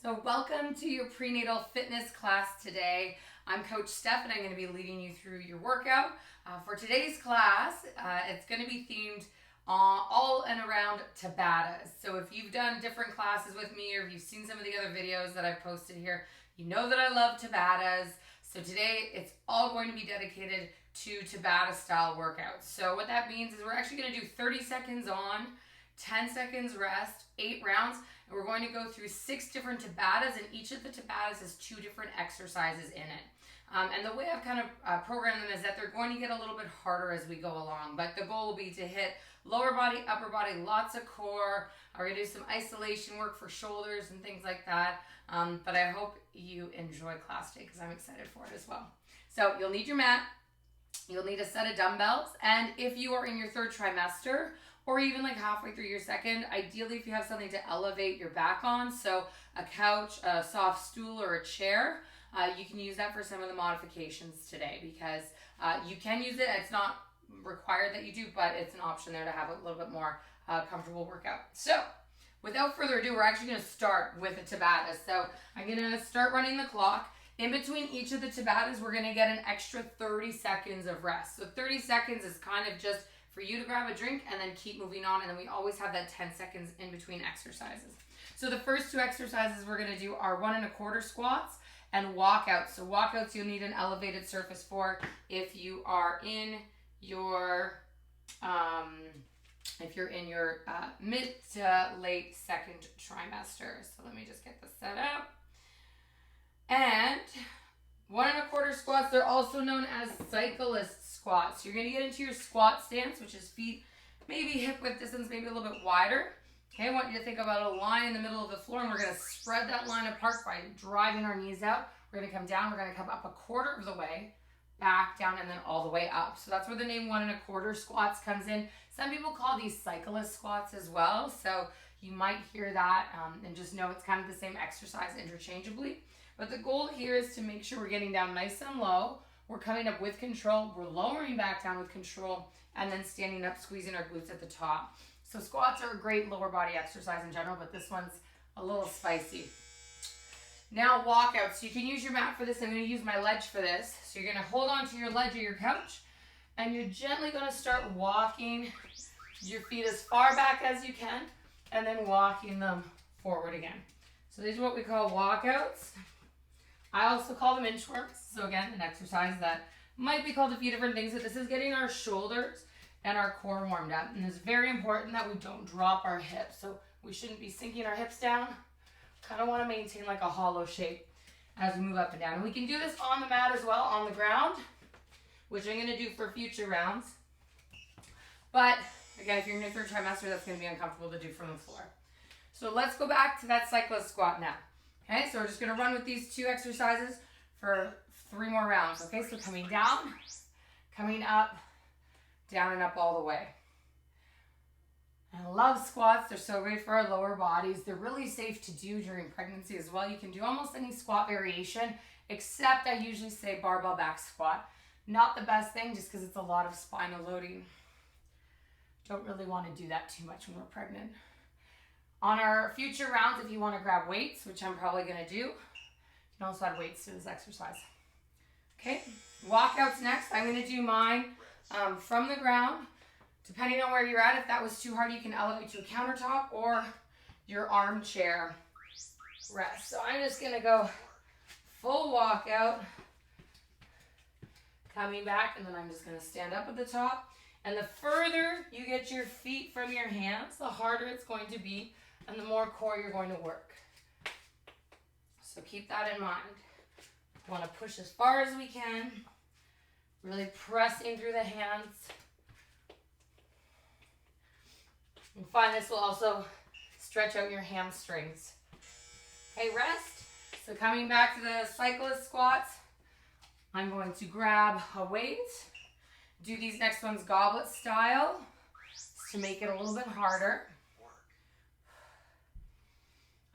So welcome to your prenatal fitness class today. I'm Coach Steph and I'm going to be leading you through your workout. For today's class, it's going to be themed all and around Tabatas. So if you've done different classes with me or if you've seen some of the other videos that I've posted here, you know that I love Tabatas. So today it's all going to be dedicated to Tabata style workouts. So what that means is we're actually going to do 30 seconds on, 10 seconds rest, 8 rounds, and we're going to go through 6 different Tabatas, and each of the Tabatas has 2 different exercises in it. And the way I've kind of programmed them is that they're going to get a little bit harder as we go along, but the goal will be to hit lower body, upper body, lots of core. We're going to do some isolation work for shoulders and things like that, but I hope you enjoy class today because I'm excited for it as well. So you'll need your mat, you'll need a set of dumbbells, and if you are in your 3rd trimester, or even like halfway through your 2nd, ideally if you have something to elevate your back on, so a couch, a soft stool, or a chair, you can use that for some of the modifications today because you can use it. It's not required that you do, but it's an option there to have a little bit more comfortable workout. So without further ado, we're actually going to start with a Tabata. So I'm going to start running the clock. In between each of the Tabatas, we're going to get an extra 30 seconds of rest. So 30 seconds is kind of just for you to grab a drink and then keep moving on, and then we always have that 10 seconds in between exercises. So the first 2 exercises we're going to do are 1 1/4 squats and walkouts. So walkouts you'll need an elevated surface for if you are in your mid to late 2nd trimester. So let me just get this set up. And 1 1/4 squats, they're also known as Cyclist Squats. You're going to get into your squat stance, which is feet maybe hip width distance, maybe a little bit wider. Okay, I want you to think about a line in the middle of the floor, and we're going to spread that line apart by driving our knees out. We're going to come down, we're going to come up 1/4 of the way, back, down, and then all the way up. So that's where the name 1 1/4 squats comes in. Some people call these cyclist squats as well, so you might hear that and just know it's kind of the same exercise interchangeably. But the goal here is to make sure we're getting down nice and low. We're coming up with control. We're lowering back down with control, and then standing up, squeezing our glutes at the top. So squats are a great lower body exercise in general, but this one's a little spicy. Now walkouts. You can use your mat for this. I'm going to use my ledge for this. So you're going to hold on to your ledge or your couch, and you're gently going to start walking your feet as far back as you can, and then walking them forward again. So these are what we call walkouts. I also call them inchworms. So again, an exercise that might be called a few different things, but this is getting our shoulders and our core warmed up. And it's very important that we don't drop our hips. So we shouldn't be sinking our hips down. Kind of want to maintain like a hollow shape as we move up and down. And we can do this on the mat as well, on the ground, which I'm going to do for future rounds. But again, if you're in your 3rd trimester, that's going to be uncomfortable to do from the floor. So let's go back to that cyclist squat now. Okay, so we're just going to run with these 2 exercises for 3 more rounds. Okay, so coming down, coming up, down and up all the way. I love squats. They're so great for our lower bodies. They're really safe to do during pregnancy as well. You can do almost any squat variation, except I usually say barbell back squat. Not the best thing just because it's a lot of spinal loading. Don't really want to do that too much when we're pregnant. On our future rounds, if you want to grab weights, which I'm probably going to do, you can also add weights to this exercise. Okay, walkouts next. I'm going to do mine from the ground. Depending on where you're at, if that was too hard, you can elevate to a countertop or your armchair rest. So I'm just going to go full walkout, coming back, and then I'm just going to stand up at the top. And the further you get your feet from your hands, the harder it's going to be and the more core you're going to work. So keep that in mind. We want to push as far as we can, really pressing through the hands. And find this will also stretch out your hamstrings. Okay, rest. So coming back to the cyclist squats, I'm going to grab a weight. Do these next ones goblet style to make it a little bit harder.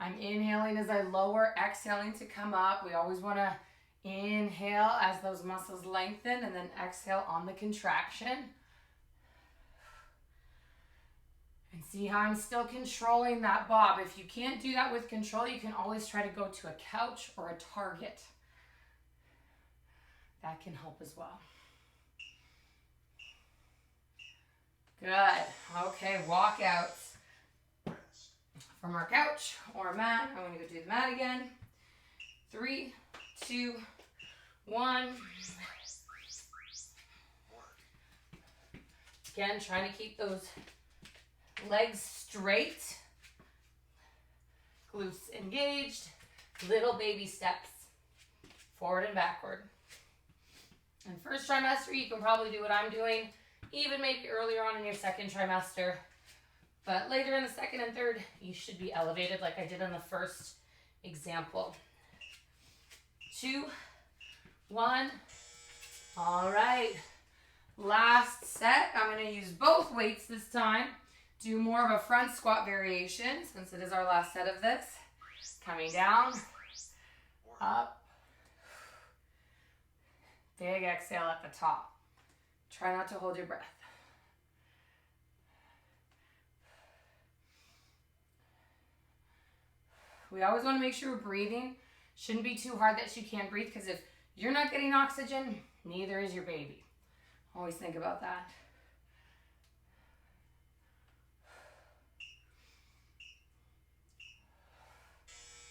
I'm inhaling as I lower, exhaling to come up. We always want to inhale as those muscles lengthen and then exhale on the contraction. And see how I'm still controlling that bob. If you can't do that with control, you can always try to go to a couch or a target. That can help as well. Good. Okay, walkouts from our couch or mat. I'm going to go do the mat again. 3, 2, 1. Again, trying to keep those legs straight, glutes engaged, little baby steps, forward and backward. And first trimester, you can probably do what I'm doing, even maybe earlier on in your second trimester. But later in the second and third, you should be elevated like I did in the first example. 2, 1. All right. Last set. I'm going to use both weights this time. Do more of a front squat variation since it is our last set of this. Coming down, up. Big exhale at the top. Try not to hold your breath. We always want to make sure we're breathing. Shouldn't be too hard that you can't breathe, because if you're not getting oxygen, neither is your baby. Always think about that.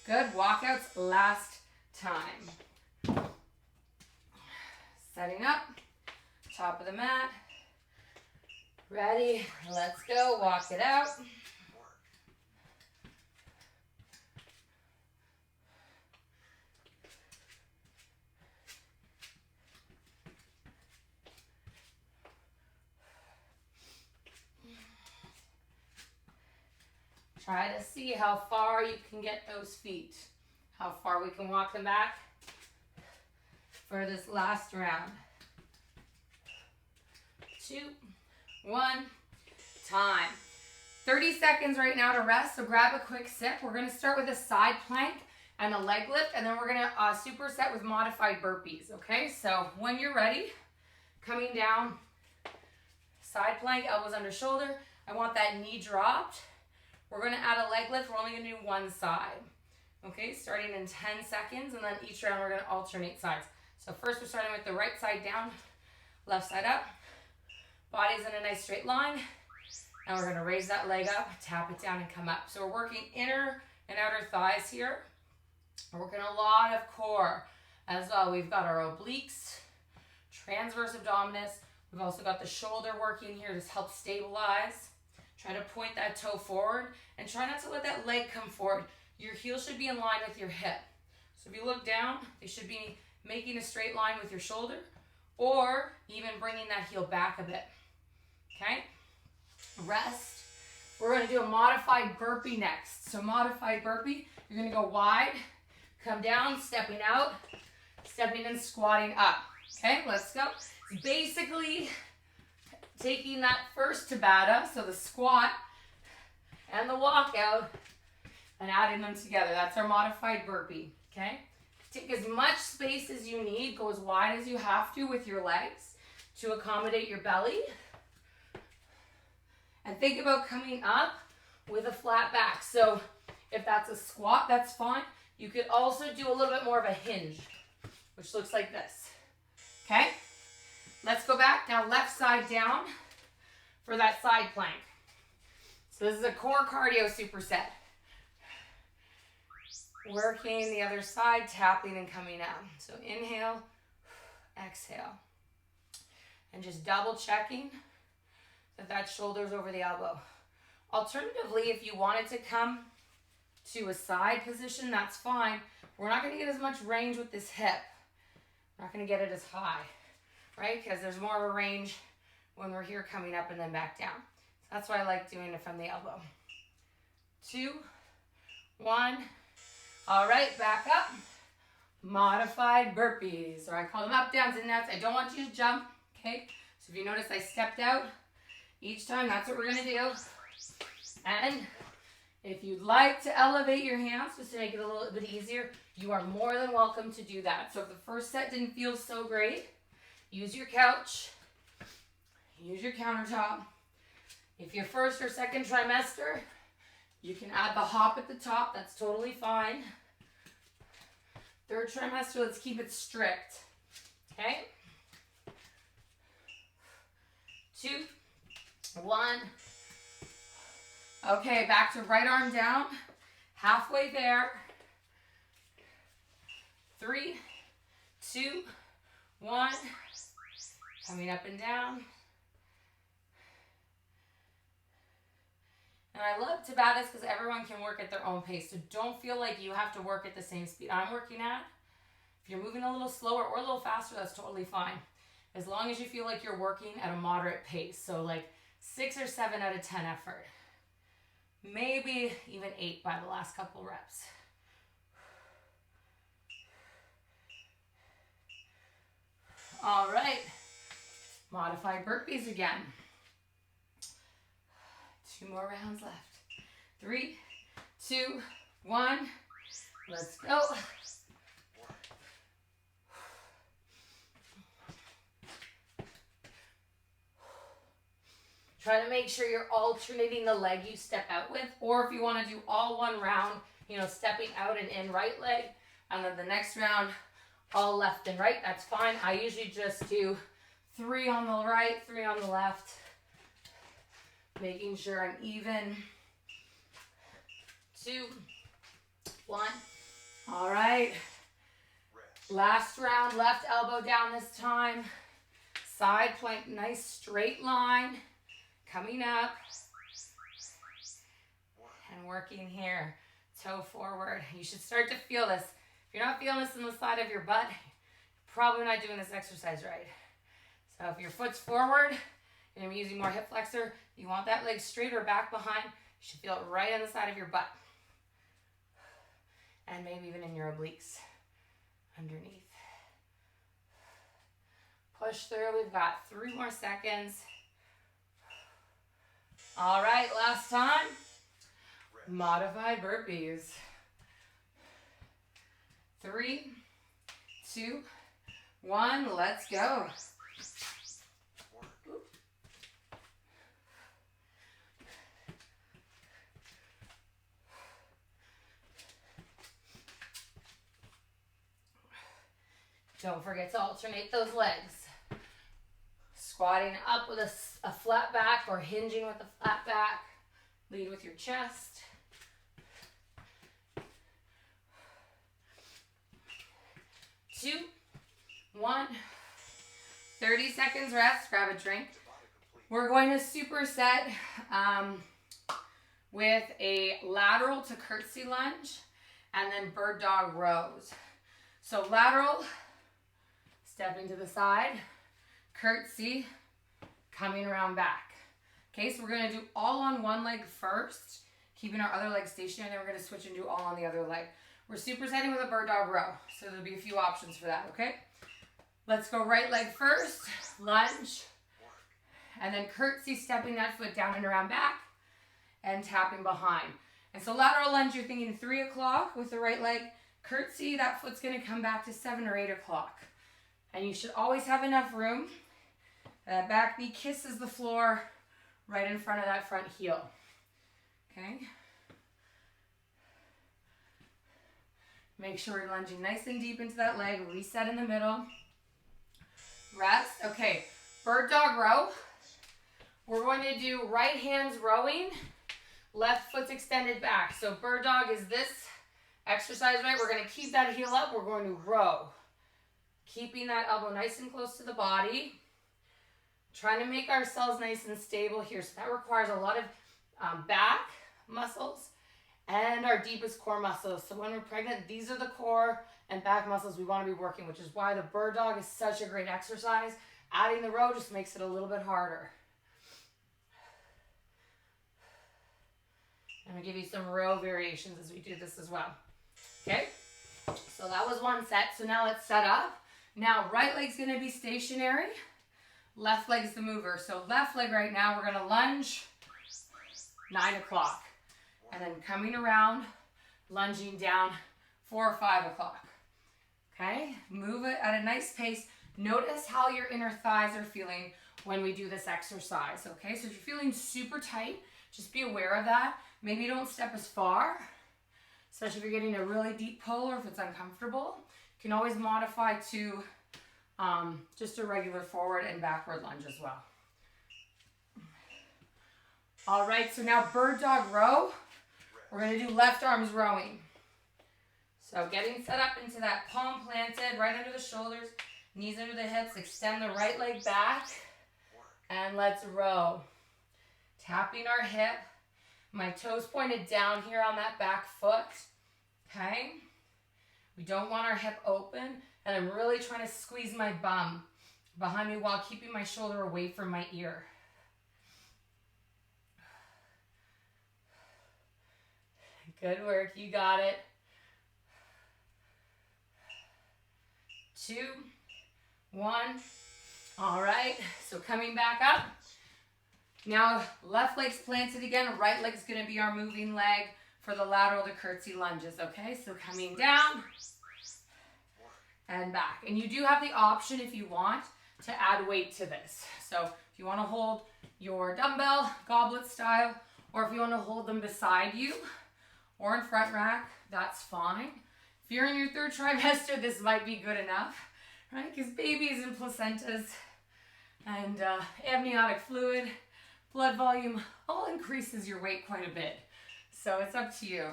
Good. Walkouts last time. Setting up. Top of the mat. Ready. Let's go. Walk it out. Try to see how far you can get those feet, how far we can walk them back for this last round. 2, 1, time. 30 seconds right now to rest, so grab a quick sip. We're going to start with a side plank and a leg lift, and then we're going to superset with modified burpees, okay? So when you're ready, coming down, side plank, elbows under shoulder. I want that knee dropped. We're going to add a leg lift. We're only going to do one side. Okay, starting in 10 seconds, and then each round we're going to alternate sides. So first we're starting with the right side down, left side up. Body's in a nice straight line. And we're going to raise that leg up, tap it down, and come up. So we're working inner and outer thighs here. We're working a lot of core as well. We've got our obliques, transverse abdominis. We've also got the shoulder working here to help stabilize. Try to point that toe forward and try not to let that leg come forward. Your heel should be in line with your hip. So if you look down, they should be making a straight line with your shoulder, or even bringing that heel back a bit. Okay? Rest. We're going to do a modified burpee next. So modified burpee, you're going to go wide, come down, stepping out, stepping and squatting up. Okay, let's go. Basically, taking that first Tabata, so the squat and the walkout, and adding them together. That's our modified burpee, okay? Take as much space as you need, go as wide as you have to with your legs to accommodate your belly. And think about coming up with a flat back. So if that's a squat, that's fine. You could also do a little bit more of a hinge, which looks like this, okay? Let's go back. Now left side down for that side plank. So this is a core cardio superset. Working the other side, tapping and coming out. So inhale, exhale. And just double checking that that shoulder's over the elbow. Alternatively, if you wanted to come to a side position, that's fine. We're not going to get as much range with this hip. We're not going to get it as high, right? Because there's more of a range when we're here coming up and then back down. So that's why I like doing it from the elbow. 2, 1. All right, back up. Modified burpees, or I call them up, downs, and nuts. I don't want you to jump, okay? So if you notice I stepped out each time, that's what we're gonna do. And if you'd like to elevate your hands just to make it a little bit easier, you are more than welcome to do that. So if the first set didn't feel so great, use your couch, use your countertop. If you're first or second trimester, you can add the hop at the top. That's totally fine. Third trimester, let's keep it strict. Okay? 2, 1. Okay, back to right arm down. Halfway there. 3, 2, 1. Coming up and down. And I love Tabatas because everyone can work at their own pace. So don't feel like you have to work at the same speed I'm working at. If you're moving a little slower or a little faster, that's totally fine. As long as you feel like you're working at a moderate pace. So like 6 or 7 out of 10 effort. Maybe even 8 by the last couple reps. All right. Modified burpees again. 2 more rounds left. 3, 2, 1. Let's go. Try to make sure you're alternating the leg you step out with, or if you want to do all one round, you know, stepping out and in right leg, and then the next round, all left and right, that's fine. I usually just do 3 on the right, 3 on the left, making sure I'm even. 2, 1. All right. Last round, left elbow down this time. Side plank, nice straight line. Coming up. And working here. Toe forward. You should start to feel this. If you're not feeling this in the side of your butt, you're probably not doing this exercise right. So if your foot's forward, you're going to be using more hip flexor. You want that leg straight or back behind. You should feel it right on the side of your butt. And maybe even in your obliques. Underneath. Push through. We've got 3 more seconds. All right, last time. Modified burpees. 3, 2, 1. Let's go. Don't forget to alternate those legs. Squatting up with a flat back or hinging with a flat back. Lead with your chest. 2, 1. 30 seconds rest. Grab a drink. We're going to superset with a lateral to curtsy lunge and then Birddog rows. So lateral, stepping to the side, curtsy, coming around back. Okay, so we're going to do all on one leg first, keeping our other leg stationary, and then we're going to switch and do all on the other leg. We're supersetting with a Birddog row, so there'll be a few options for that, okay? Let's go right leg first, lunge, and then curtsy, stepping that foot down and around back, and tapping behind. And so lateral lunge, you're thinking 3 o'clock with the right leg. Curtsy, that foot's going to come back to 7 or 8 o'clock. And you should always have enough room. That back knee kisses the floor right in front of that front heel. Okay? Make sure we're lunging nice and deep into that leg. Reset in the middle. Rest. Okay, Birddog row. We're going to do right hands rowing. Left foot's extended back. So Birddog is this exercise, right? We're going to keep that heel up. We're going to row. Keeping that elbow nice and close to the body. Trying to make ourselves nice and stable here. So that requires a lot of back muscles and our deepest core muscles. So when we're pregnant, these are the core and back muscles we want to be working, which is why the Birddog is such a great exercise. Adding the row just makes it a little bit harder. I'm going to give you some row variations as we do this as well. Okay, so that was one set. So now let's set up. Now right leg's going to be stationary. Left leg's the mover. So left leg right now, we're going to lunge 9 o'clock. And then coming around, lunging down 4 or 5 o'clock. Okay, move it at a nice pace. Notice how your inner thighs are feeling when we do this exercise, okay? So if you're feeling super tight, just be aware of that. Maybe don't step as far, especially if you're getting a really deep pull or if it's uncomfortable. You can always modify to just a regular forward and backward lunge as well. All right, so now Birddog Row. We're gonna do left arms rowing. So getting set up into that palm planted, right under the shoulders, knees under the hips, extend the right leg back, and let's row. Tapping our hip, my toes pointed down here on that back foot, okay? We don't want our hip open, and I'm really trying to squeeze my bum behind me while keeping my shoulder away from my ear. Good work, you got it. 2, 1. All right, so coming back up. Now left leg's planted again, right leg's gonna be our moving leg for the lateral to curtsey lunges, okay? So coming down and back. And you do have the option if you want to add weight to this. So if you wanna hold your dumbbell, goblet style, or if you wanna hold them beside you or in front rack, that's fine. If you're in your 3rd trimester, this might be good enough, right? Because babies and placentas and amniotic fluid, blood volume, all increases your weight quite a bit. So it's up to you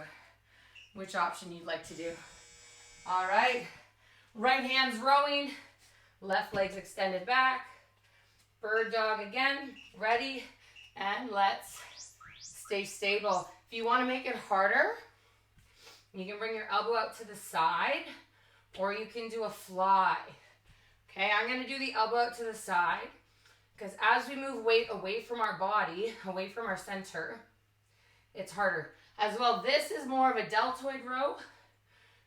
which option you'd like to do. All right, right hand's rowing, left leg's extended back. Bird dog again, ready, and let's stay stable. If you want to make it harder, you can bring your elbow out to the side, or you can do a fly. Okay, I'm going to do the elbow out to the side, because as we move weight away from our body, away from our center, it's harder. As well, this is more of a deltoid row,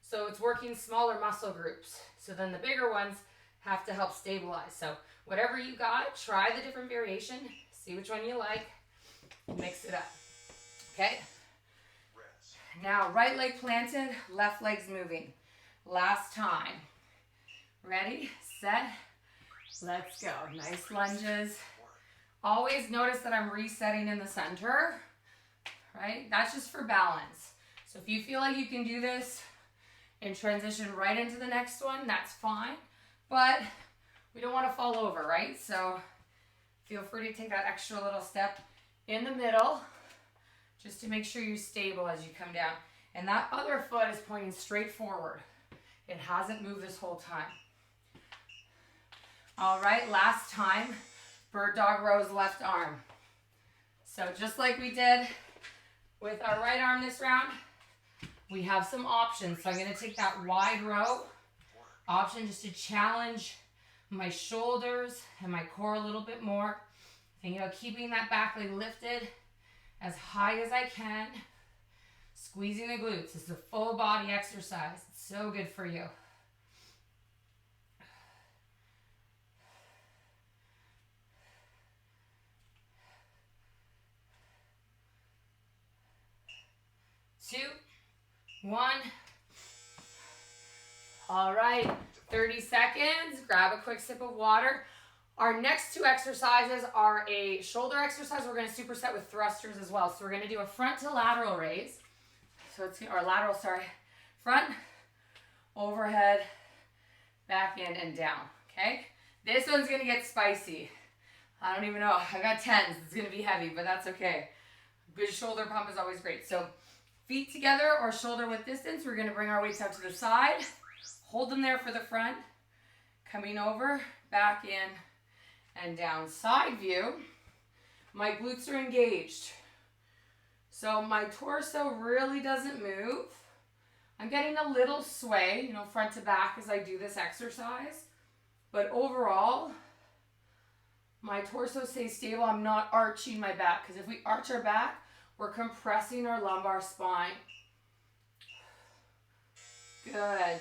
so it's working smaller muscle groups. So then the bigger ones have to help stabilize. So whatever you got, try the different variation, see which one you like, mix it up. Okay? Now, right leg planted, left leg's moving. Last time. Ready, set, let's go. Nice lunges. Always notice that I'm resetting in the center, right? That's just for balance. So if you feel like you can do this and transition right into the next one, that's fine. But we don't want to fall over, right? So feel free to take that extra little step in the middle just to make sure you're stable as you come down. And that other foot is pointing straight forward. It hasn't moved this whole time. All right, last time, Birddog Row's left arm. So just like we did with our right arm this round, we have some options. So I'm going to take that wide row option just to challenge my shoulders and my core a little bit more. Thinking about keeping that back leg lifted as high as I can. Squeezing the glutes. This is a full body exercise. It's so good for you. Two, 1. All right, 30 seconds. Grab a quick sip of water. Our next 2 exercises are a shoulder exercise. We're going to superset with thrusters as well. So we're going to do a front to lateral raise. So it's, or lateral, sorry. Front, overhead, back in, and down. Okay? This one's going to get spicy. I don't even know. I got 10s. It's going to be heavy, but that's okay. Good shoulder pump is always great. So feet together or shoulder width distance. We're going to bring our weights out to the side. Hold them there for the front. Coming over, back in, and down. Side view. My glutes are engaged. So my torso really doesn't move. I'm getting a little sway, you know, front to back as I do this exercise. But overall, my torso stays stable. I'm not arching my back, because if we arch our back, we're compressing our lumbar spine. Good.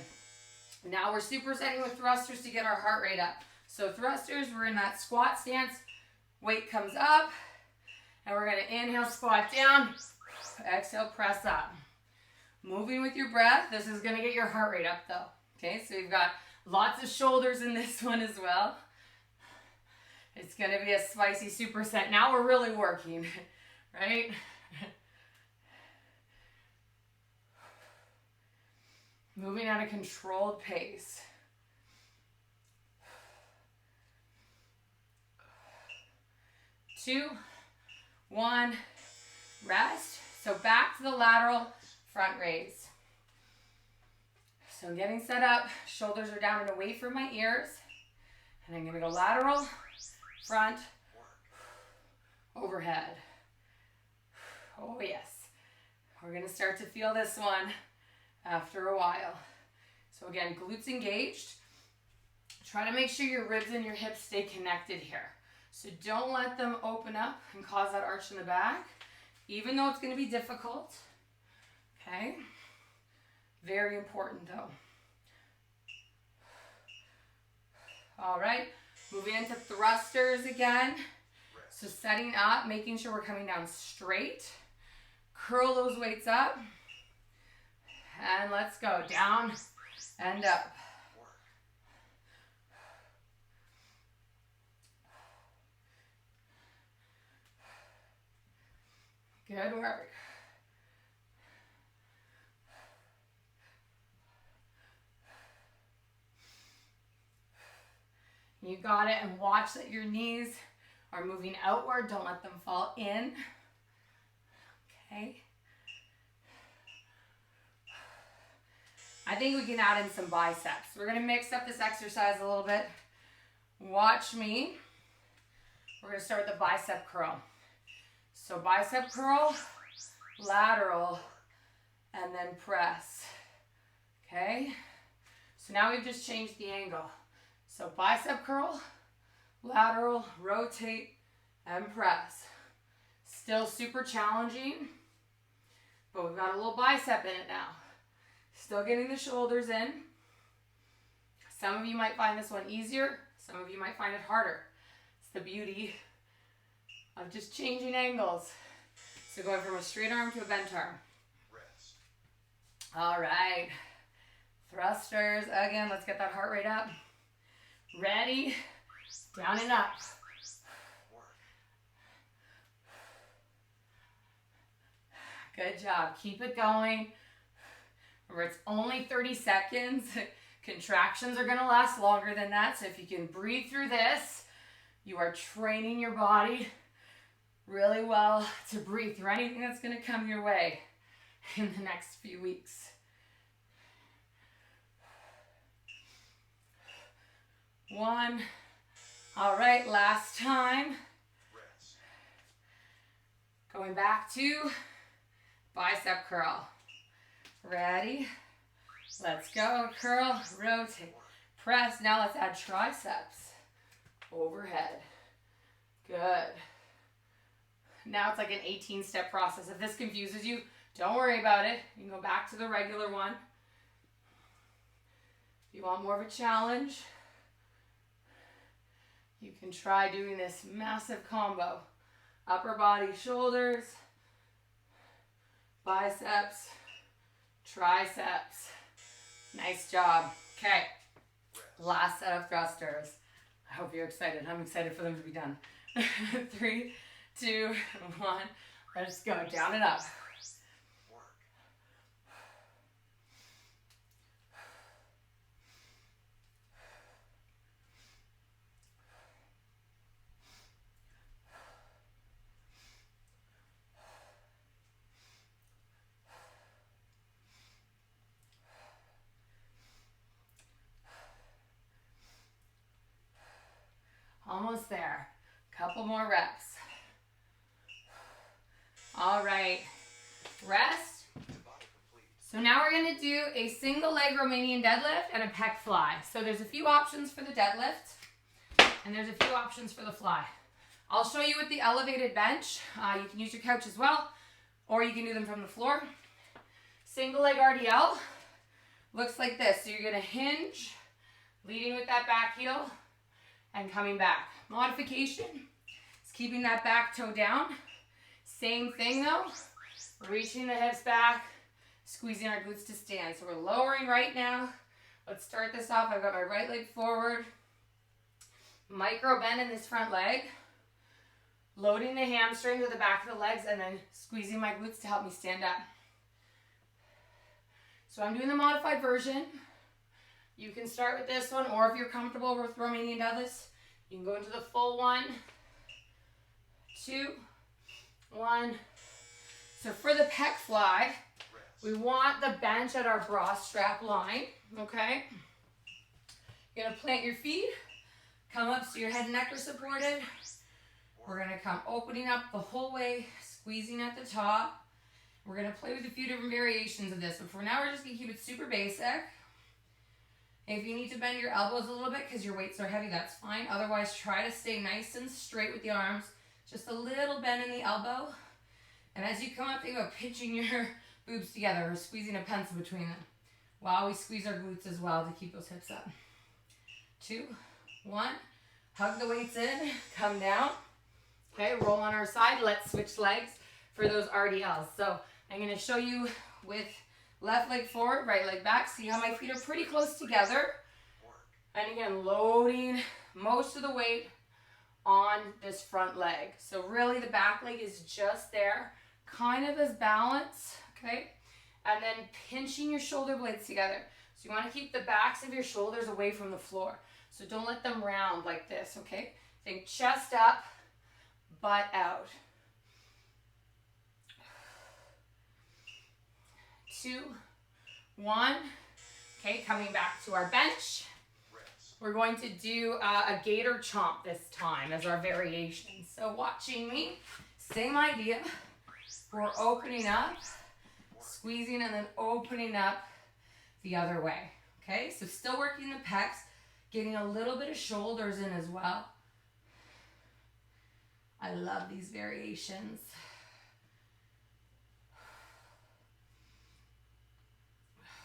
Now we're supersetting with thrusters to get our heart rate up. So thrusters, we're in that squat stance. Weight comes up. And we're going to inhale, squat down. Exhale, press up. Moving with your breath. This is going to get your heart rate up though. Okay, so you've got lots of shoulders in this one as well. It's going to be a spicy superset. Now we're really working, right? Moving at a controlled pace. 2, 1, rest. So back to the lateral front raise. So getting set up, shoulders are down and away from my ears. And I'm gonna go lateral, front, overhead. Oh yes. We're gonna start to feel this one after a while. So again, glutes engaged. Try to make sure your ribs and your hips stay connected here. So don't let them open up and cause that arch in the back, even though it's gonna be difficult, okay? Very important though. All right, moving into thrusters again. So setting up, making sure we're coming down straight. Curl those weights up. And let's go, down and up. Good work. You got it, and watch that your knees are moving outward. Don't let them fall in. Okay. I think we can add in some biceps. We're gonna mix up this exercise a little bit. Watch me. We're gonna start with the bicep curl. So bicep curl, lateral, and then press. Okay? So now we've just changed the angle. So bicep curl, lateral, rotate, and press. Still super challenging, but we've got a little bicep in it now. Still getting the shoulders in. Some of you might find this one easier. Some of you might find it harder. It's the beauty of just changing angles. So going from a straight arm to a bent arm. All right. Thrusters. Again, let's get that heart rate up. Ready? Down and up. Good job. Keep it going. Remember, it's only 30 seconds. Contractions are going to last longer than that. So if you can breathe through this, you are training your body really well to breathe through anything that's going to come your way in the next few weeks. 1. All right, last time. Going back to bicep curl. Ready? Let's go. Curl, rotate, press. Now let's add triceps. Overhead. Good. Now it's like an 18-step process. If this confuses you, don't worry about it. You can go back to the regular one. If you want more of a challenge, you can try doing this massive combo. Upper body, shoulders, biceps, triceps. Nice job. Okay, last set of thrusters. I hope you're excited. I'm excited for them to be done. 3, 2, 1. Let's go. Down and up. Almost there. Couple more reps. All right. Rest. So now we're going to do a single leg Romanian deadlift and a pec fly. So there's a few options for the deadlift and there's a few options for the fly. I'll show you with the elevated bench. You can use your couch as well, or you can do them from the floor. Single leg RDL looks like this. So you're going to hinge, leading with that back heel, and coming back. Modification is keeping that back toe down. Same thing though, reaching the hips back, squeezing our glutes to stand. So we're lowering right now. Let's start this off. I've got my right leg forward, Micro bend in this front leg. Loading the hamstring to the back of the legs and then squeezing my glutes to help me stand up. So I'm doing the modified version. You can start with this one, or if you're comfortable with Romanian Deadlifts, you can go into the full 1, 2, 1. So for the Pec Fly, we want the bench at our bra strap line, okay? You're gonna plant your feet, come up so your head and neck are supported. We're gonna come opening up the whole way, squeezing at the top. We're gonna play with a few different variations of this, but for now we're just gonna keep it super basic. If you need to bend your elbows a little bit because your weights are heavy, that's fine. Otherwise, try to stay nice and straight with the arms. Just a little bend in the elbow. And as you come up, think about pinching your boobs together or squeezing a pencil between them while we squeeze our glutes as well to keep those hips up. 2, 1. Hug the weights in, come down. Okay, roll on our side. Let's switch legs for those RDLs. So I'm going to show you with left leg forward, right leg back. See how my feet are pretty close together. And again, loading most of the weight on this front leg. So really the back leg is just there, kind of as balance, okay? And then pinching your shoulder blades together. So you want to keep the backs of your shoulders away from the floor. So don't let them round like this, okay? Think chest up, butt out. 2, 1. Okay, coming back to our bench. We're going to do a Gator Chomp this time as our variation. So watching me, same idea. We're opening up, squeezing, and then opening up the other way. Okay, so still working the pecs, getting a little bit of shoulders in as well. I love these variations.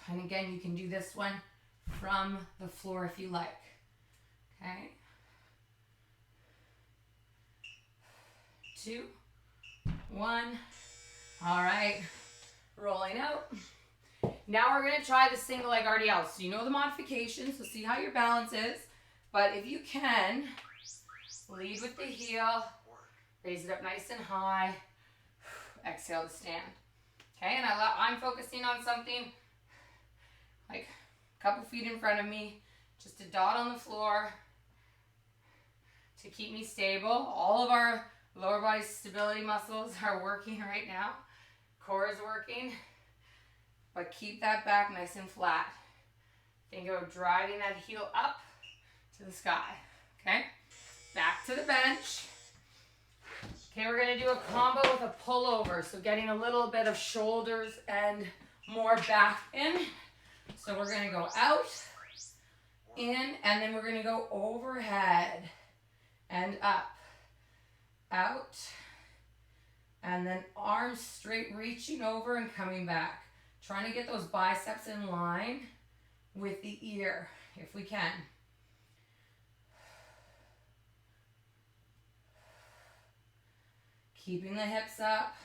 And again, you can do this one from the floor if you like. Okay. 2, 1. All right. Rolling out. Now we're going to try the single leg RDL. So you know the modifications, so see how your balance is. But if you can, lead with the heel, raise it up nice and high, exhale to stand. Okay, and I'm focusing on something like a couple feet in front of me, just a dot on the floor to keep me stable. All of our lower body stability muscles are working right now. Core is working, but keep that back nice and flat. Think of driving that heel up to the sky, okay? Back to the bench. Okay, we're gonna do a combo with a pullover, so getting a little bit of shoulders and more back in. So we're gonna go out, in, and then we're gonna go overhead and up, out, and then arms straight, reaching over and coming back. Trying to get those biceps in line with the ear, if we can. Keeping the hips up,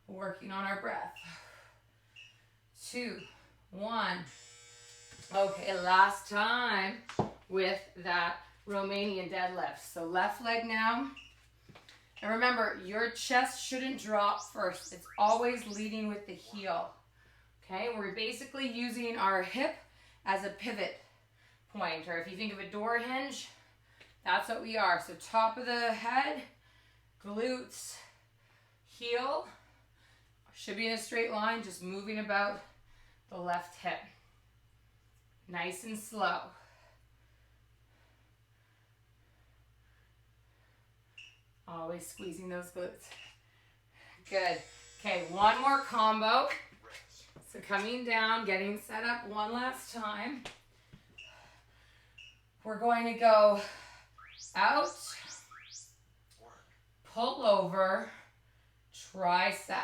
working on our breath. 2, 1. Okay, last time with that Romanian deadlift. So left leg now. And remember, your chest shouldn't drop first. It's always leading with the heel. Okay, we're basically using our hip as a pivot point. Or if you think of a door hinge, that's what we are. So top of the head, glutes, heel. Should be in a straight line, just moving about the left hip. Nice and slow. Always squeezing those glutes. Good. Okay, one more combo. So coming down, getting set up one last time. We're going to go out, pull over, tricep.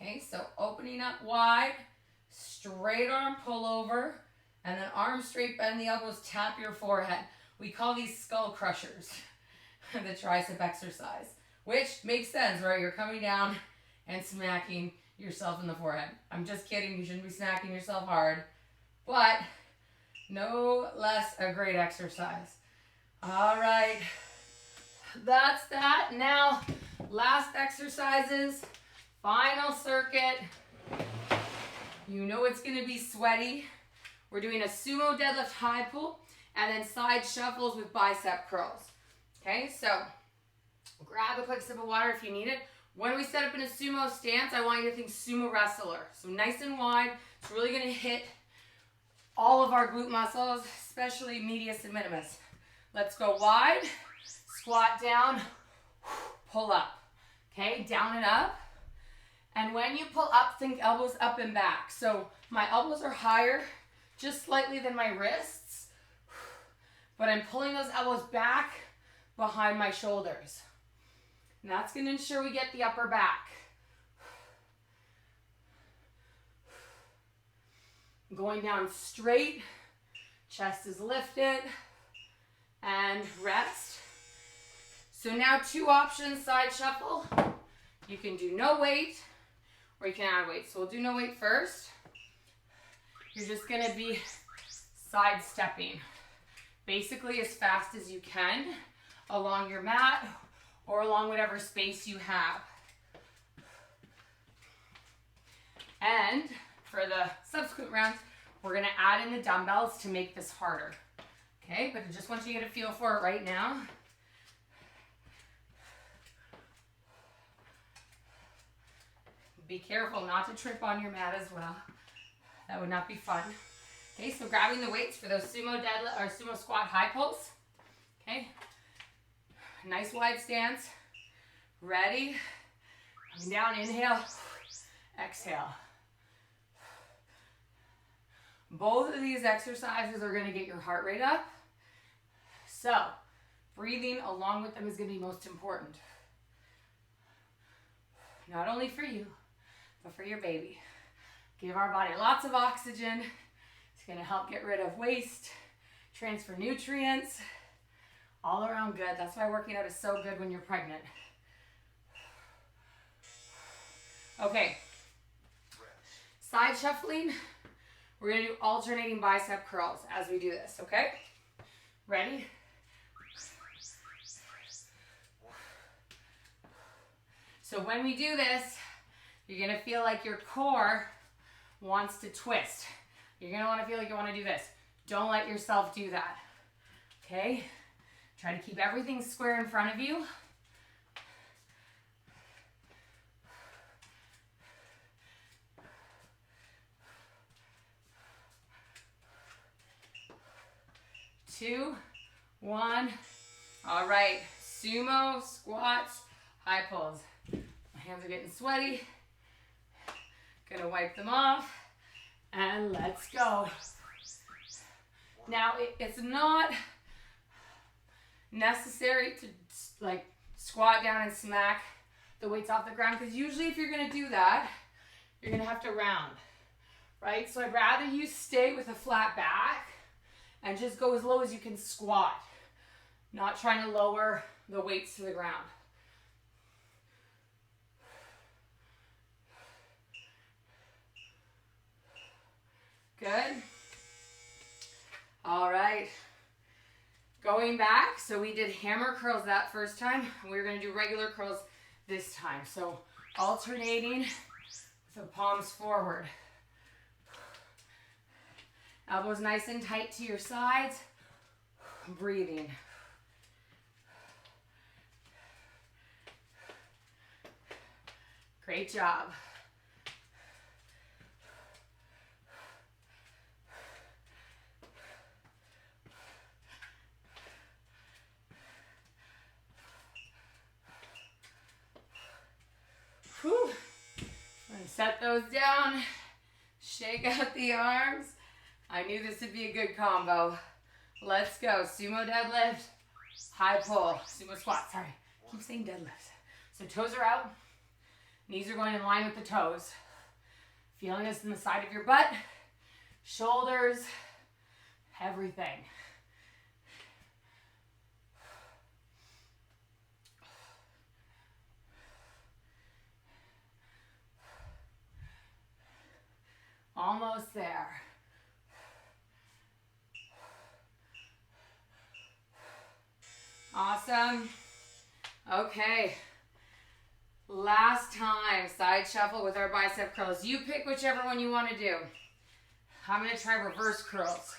Okay, so opening up wide, straight arm pull over, and then arm straight, bend the elbows, tap your forehead. We call these skull crushers, the tricep exercise, which makes sense, right? You're coming down and smacking yourself in the forehead. I'm just kidding, you shouldn't be smacking yourself hard, but no less a great exercise. All right, that's that. Now, last exercises, final circuit. You know it's gonna be sweaty. We're doing a sumo deadlift high pull and then side shuffles with bicep curls. Okay, so grab a quick sip of water if you need it. When we set up in a sumo stance, I want you to think sumo wrestler. So nice and wide. It's really gonna hit all of our glute muscles, especially medius and minimus. Let's go wide, squat down, pull up. Okay, down and up. And when you pull up, think elbows up and back. So my elbows are higher, just slightly than my wrists, but I'm pulling those elbows back behind my shoulders. And that's gonna ensure we get the upper back. Going down straight, chest is lifted, and rest. So now 2 options, side shuffle. You can do no weight, or you can add weight. So we'll do no weight first. You're just gonna be side stepping, basically as fast as you can along your mat or along whatever space you have. And for the subsequent rounds, we're gonna add in the dumbbells to make this harder. Okay, but I just want you to get a feel for it right now. Be careful not to trip on your mat as well. That would not be fun. Okay, so grabbing the weights for those sumo deadlift or sumo squat high pulls. Okay, nice wide stance. Ready? Coming down, inhale, exhale. Both of these exercises are going to get your heart rate up. So, breathing along with them is going to be most important. Not only for you, but for your baby. Give our body lots of oxygen. It's going to help get rid of waste, transfer nutrients, all around good. That's why working out is so good when you're pregnant. Okay, side shuffling. We're going to do alternating bicep curls as we do this, okay? Ready? So when we do this, you're going to feel like your core wants to twist. You're going to want to feel like you want to do this. Don't let yourself do that, okay? Try to keep everything square in front of you. Two, one. All right, sumo squats, high pulls. My hands are getting sweaty. Gonna wipe them off, and let's go. Now, it's not necessary to like squat down and smack the weights off the ground, because usually if you're gonna do that, you're gonna have to round, right? So I'd rather you stay with a flat back and just go as low as you can squat, not trying to lower the weights to the ground. Good. All right. Going back, so we did hammer curls that first time. We're going to do regular curls this time. So alternating with the palms forward. Elbows nice and tight to your sides. Breathing. Great job. Whew. Set those down. Shake out the arms. I knew this would be a good combo. Let's go. Sumo deadlift, high pull, sumo squat. Sorry, I keep saying deadlift. So toes are out. Knees are going in line with the toes. Feeling this in the side of your butt, shoulders, everything. Almost there. Awesome. Okay. Last time, side shuffle with our bicep curls. You pick whichever one you want to do. I'm going to try reverse curls.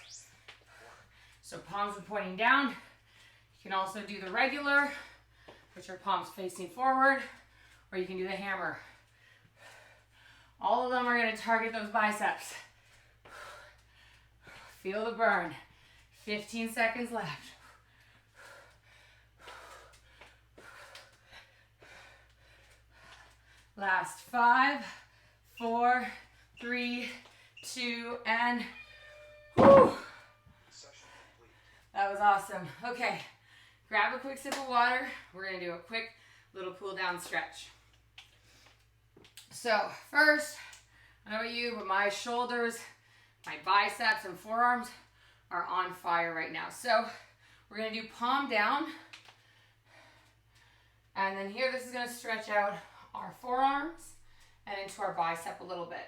So palms are pointing down. You can also do the regular, which are palms facing forward, or you can do the hammer. All of them are going to target those biceps. Feel the burn. 15 seconds left. Last 5, 4, 3, 2, and whew. That was awesome. Okay, grab a quick sip of water. We're gonna do a quick little cool down stretch. So first, I don't know about you, but my shoulders, my biceps and forearms are on fire right now. So we're gonna do palm down. And then here, this is gonna stretch out our forearms and into our bicep a little bit.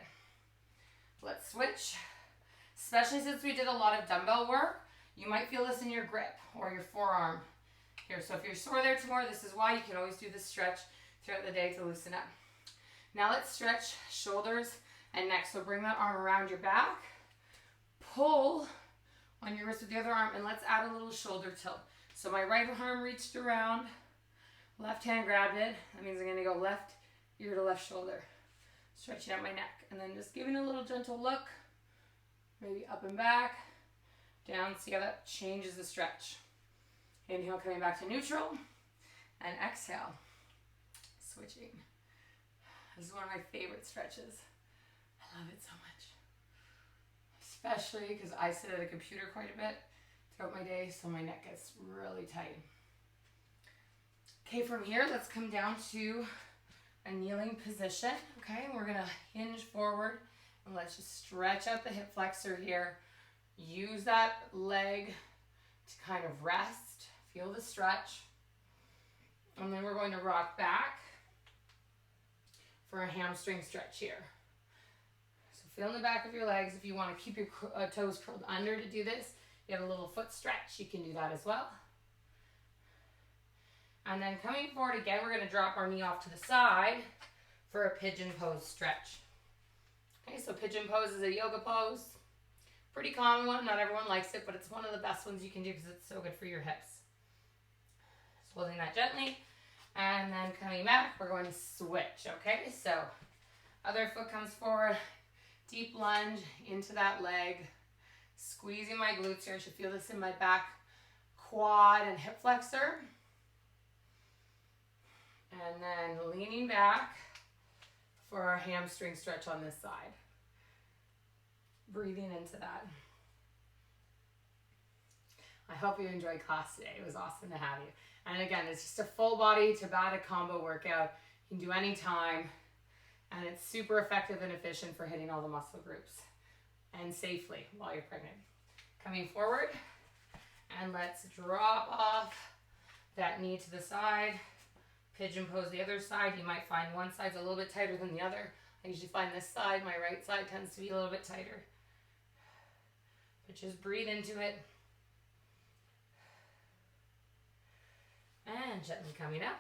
Let's switch. Especially since we did a lot of dumbbell work, you might feel this in your grip or your forearm here. So if you're sore there tomorrow, this is why you can always do this stretch throughout the day to loosen up. Now let's stretch shoulders and neck. So bring that arm around your back, pull on your wrist with the other arm, and let's add a little shoulder tilt. So my right arm reached around, left hand grabbed it. That means I'm gonna go left ear to left shoulder. Stretching out my neck. And then just giving a little gentle look. Maybe up and back, down. See how that changes the stretch. Inhale, coming back to neutral. And exhale, switching. This is one of my favorite stretches. I love it so much. Especially because I sit at a computer quite a bit throughout my day, so my neck gets really tight. Okay, from here, let's come down to a kneeling position. Okay, we're gonna hinge forward and let's just stretch out the hip flexor here. Use that leg to kind of rest. Feel the stretch. And then we're going to rock back for a hamstring stretch here. So feel in the back of your legs. If you want to keep your toes curled under to do this, you have a little foot stretch. You can do that as well. And then coming forward again, we're going to drop our knee off to the side for a pigeon pose stretch. Okay, so pigeon pose is a yoga pose. Pretty common one. Not everyone likes it, but it's one of the best ones you can do because it's so good for your hips. Just holding that gently. And then coming back, we're going to switch. Okay, so other foot comes forward. Deep lunge into that leg. Squeezing my glutes here. I should feel this in my back quad and hip flexor. And then leaning back for our hamstring stretch on this side. Breathing into that. I hope you enjoyed class today. It was awesome to have you. And again, it's just a full body Tabata combo workout. You can do any time. And it's super effective and efficient for hitting all the muscle groups. And safely while you're pregnant. Coming forward. And let's drop off that knee to the side. Pigeon pose the other side. You might find one side's a little bit tighter than the other. I usually find this side, my right side, tends to be a little bit tighter. But just breathe into it. And gently coming up.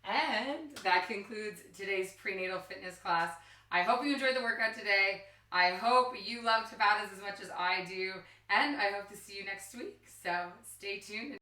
And that concludes today's prenatal fitness class. I hope you enjoyed the workout today. I hope you love Tabatas as much as I do. And I hope to see you next week. So stay tuned.